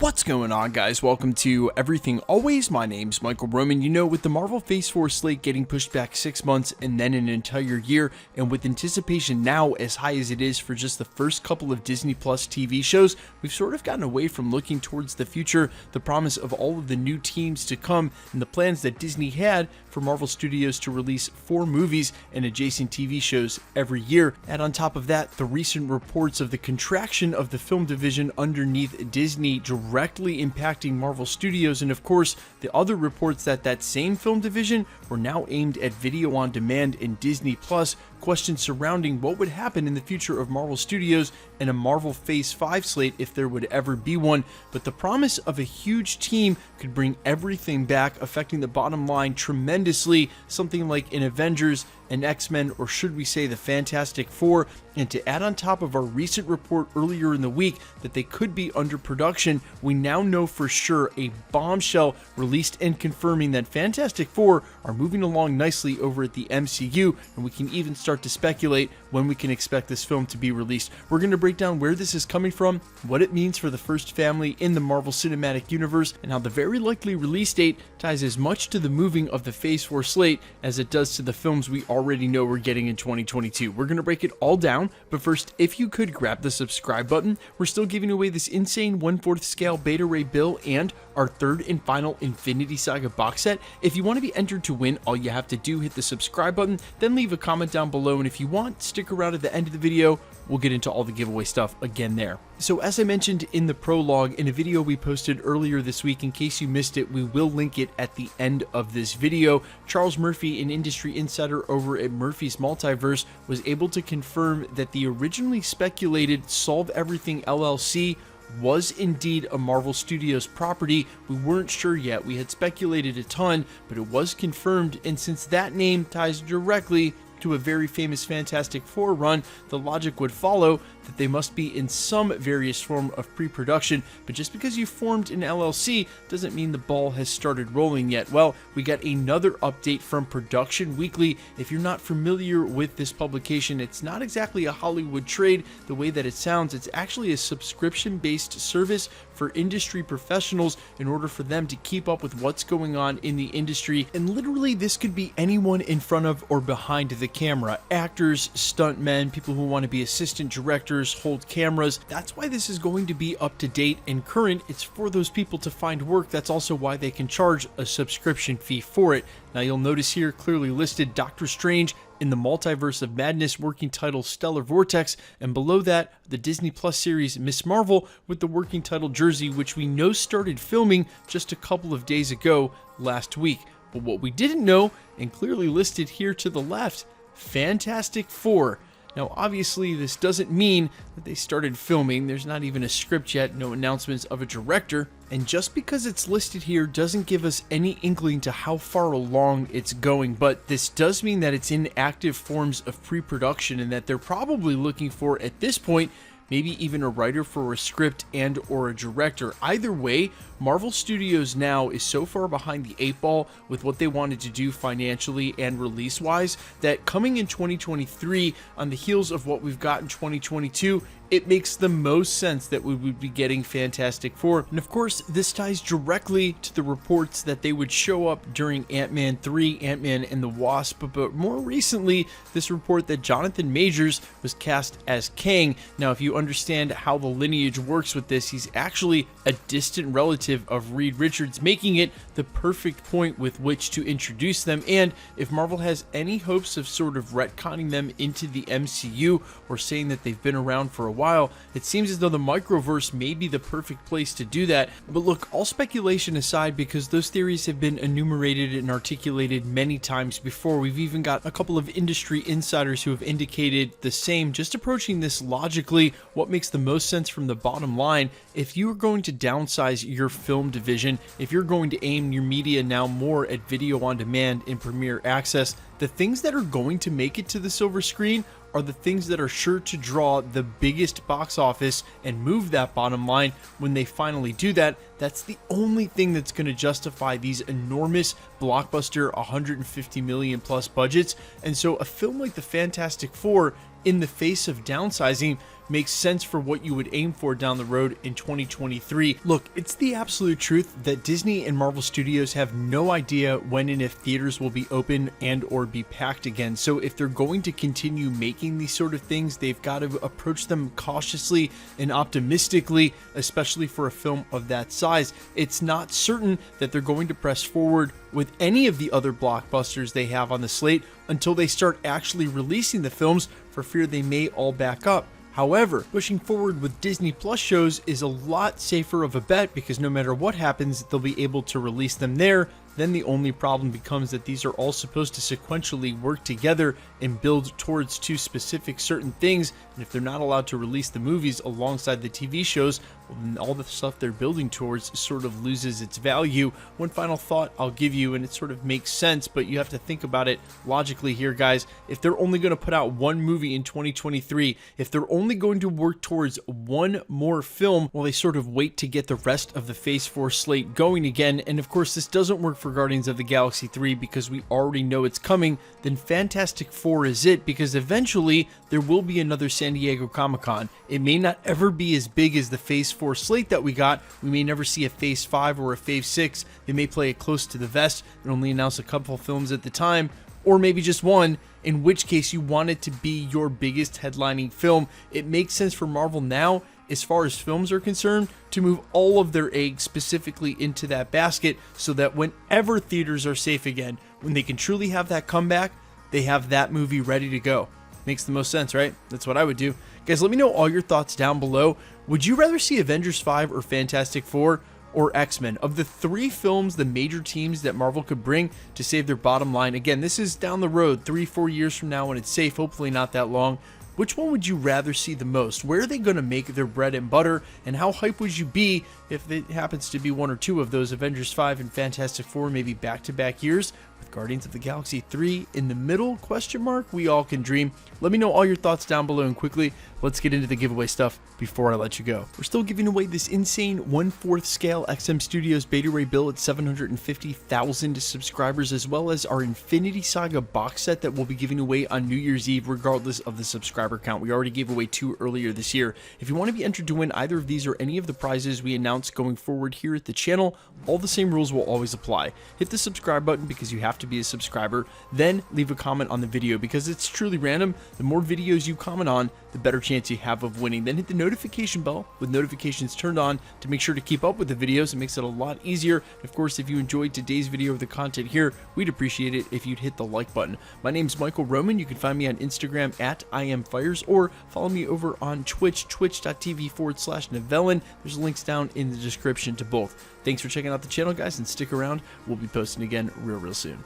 What's going on, guys? Welcome to Everything Always. My name's Michael Roman. You know, with the Marvel Phase 4 slate getting pushed back 6 months and then an entire year, and with anticipation now as high as it is for just the first couple of Disney Plus TV shows, we've sort of gotten away from looking towards the future, the promise of all of the new teams to come, and the plans that Disney had for Marvel Studios to release 4 movies and adjacent TV shows every year. And on top of that, the recent reports of the contraction of the film division underneath Disney directly impacting Marvel Studios, and of course the other reports that that same film division were now aimed at video on demand and Disney Plus. Questions surrounding what would happen in the future of Marvel Studios and a Marvel Phase 5 slate if there would ever be one. But the promise of a huge team could bring everything back, affecting the bottom line tremendously, something like an Avengers, an X-Men, or should we say the Fantastic Four. And to add on top of our recent report earlier in the week that they could be under production, we now know for sure a bombshell released and confirming that Fantastic Four are moving along nicely over at the MCU, and we can even start to speculate when we can expect this film to be released. We're going to break down where this is coming from, what it means for the first family in the Marvel Cinematic Universe, and how the very likely release date ties as much to the moving of the Phase 4 slate as it does to the films we already know we're getting in 2022. We're going to break it all down, but first, if you could grab the subscribe button. We're still giving away this insane 1/4 scale Beta Ray Bill and our third and final Infinity Saga box set. If you want to be entered to win, all you have to do, hit the subscribe button, then leave a comment down below, and if you want, stick around at the end of the video. We'll get into all the giveaway stuff again there. So as I mentioned in the prologue, in a video we posted earlier this week, in case you missed it, we will link it at the end of this video. Charles Murphy, an industry insider over at Murphy's Multiverse, was able to confirm that the originally speculated Solve Everything LLC was indeed a Marvel Studios property. We weren't sure yet. We had speculated a ton, but it was confirmed, and since that name ties directly to a very famous Fantastic Four run, the logic would follow that they must be in some various form of pre-production. But just because you formed an LLC doesn't mean the ball has started rolling yet. Well, we got another update from Production Weekly. If you're not familiar with this publication, it's not exactly a Hollywood trade the way that it sounds. It's actually a subscription-based service for industry professionals in order for them to keep up with what's going on in the industry. And literally, this could be anyone in front of or behind the camera. Actors, stuntmen, people who want to be assistant directors, hold cameras. That's why this is going to be up to date and current. It's for those people to find work. That's also why they can charge a subscription fee for it. Now you'll notice here clearly listed Doctor Strange in the Multiverse of Madness, working title Stellar Vortex, and below that the Disney Plus series Miss Marvel with the working title Jersey, which we know started filming just a couple of days ago last week. But what we didn't know, and clearly listed here to the left, Fantastic Four. Now obviously this doesn't mean that they started filming. There's not even a script yet, no announcements of a director, and just because it's listed here doesn't give us any inkling to how far along it's going. But this does mean that it's in active forms of pre-production, and that they're probably looking for, at this point, maybe even a writer for a script and or a director. Either way, Marvel Studios now is so far behind the 8 ball with what they wanted to do financially and release-wise that coming in 2023, on the heels of what we've got in 2022, it makes the most sense that we would be getting Fantastic Four. And of course, this ties directly to the reports that they would show up during Ant-Man 3, Ant-Man and the Wasp, but more recently, this report that Jonathan Majors was cast as Kang. Now, if you understand how the lineage works with this, he's actually a distant relative of Reed Richards, making it the perfect point with which to introduce them. And if Marvel has any hopes of sort of retconning them into the MCU, or saying that they've been around for a while, it seems as though the microverse may be the perfect place to do that. But look, all speculation aside, because those theories have been enumerated and articulated many times before, we've even got a couple of industry insiders who have indicated the same. Just approaching this logically, what makes the most sense from the bottom line, if you are going to downsize your film division, if you're going to aim your media now more at video on demand and premiere access, the things that are going to make it to the silver screen are the things that are sure to draw the biggest box office and move that bottom line when they finally do that. That's the only thing that's going to justify these enormous blockbuster 150 million plus budgets. And so a film like the Fantastic Four, in the face of downsizing, makes sense for what you would aim for down the road in 2023. Look, it's the absolute truth that Disney and Marvel Studios have no idea when and if theaters will be open and or be packed again. So if they're going to continue making these sort of things, they've got to approach them cautiously and optimistically, especially for a film of that size. It's not certain that they're going to press forward with any of the other blockbusters they have on the slate until they start actually releasing the films, for fear they may all back up. However, pushing forward with Disney Plus shows is a lot safer of a bet, because no matter what happens, they'll be able to release them there. Then the only problem becomes that these are all supposed to sequentially work together and build towards two specific certain things, and if they're not allowed to release the movies alongside the TV shows, well, then all the stuff they're building towards sort of loses its value. One final thought I'll give you, and it sort of makes sense, but you have to think about it logically here, guys. If they're only going to put out one movie in 2023, if they're only going to work towards one more film while they sort of wait to get the rest of the Phase 4 slate going again, and of course this doesn't work for Guardians of the Galaxy 3 because we already know it's coming, then Fantastic Four is it, because eventually there will be another San Diego Comic-Con. It may not ever be as big as the Phase 4 slate that we got. We may never see a Phase 5 or a Phase 6. They may play it close to the vest and only announce a couple films at the time, or maybe just one, in which case you want it to be your biggest headlining film. It makes sense for Marvel now, as far as films are concerned, to move all of their eggs specifically into that basket, so that whenever theaters are safe again, when they can truly have that comeback, they have that movie ready to go. Makes the most sense, right? That's what I would do. Guys, let me know all your thoughts down below. Would you rather see Avengers 5 or Fantastic Four or X-Men? Of the three films, the major teams that Marvel could bring to save their bottom line, again, this is down the road, 3-4 years from now when it's safe, hopefully not that long. Which one would you rather see the most? Where are they going to make their bread and butter? And how hype would you be if it happens to be one or two of those, Avengers 5 and Fantastic Four, maybe back-to-back years, with Guardians of the Galaxy 3 in the middle, question mark? We all can dream. Let me know all your thoughts down below, and quickly, let's get into the giveaway stuff before I let you go. We're still giving away this insane 1/4 scale XM Studios Beta Ray bill at 750,000 subscribers, as well as our Infinity Saga box set that we'll be giving away on New Year's Eve, regardless of the subscriber count. We already gave away 2 earlier this year. If you want to be entered to win either of these or any of the prizes we announce going forward here at the channel, all the same rules will always apply. Hit the subscribe button because you have to be a subscriber, then leave a comment on the video because it's truly random. The more videos you comment on, the better chance you have of winning. Then hit the notification bell with notifications turned on to make sure to keep up with the videos. It makes it a lot easier. Of course, if you enjoyed today's video or the content here, we'd appreciate it if you'd hit the like button. My name's Michael Roman. You can find me on Instagram at IamFires, or follow me over on Twitch, twitch.tv/Novellin. There's links down in the description to both. Thanks for checking out the channel, guys, and stick around. We'll be posting again real soon.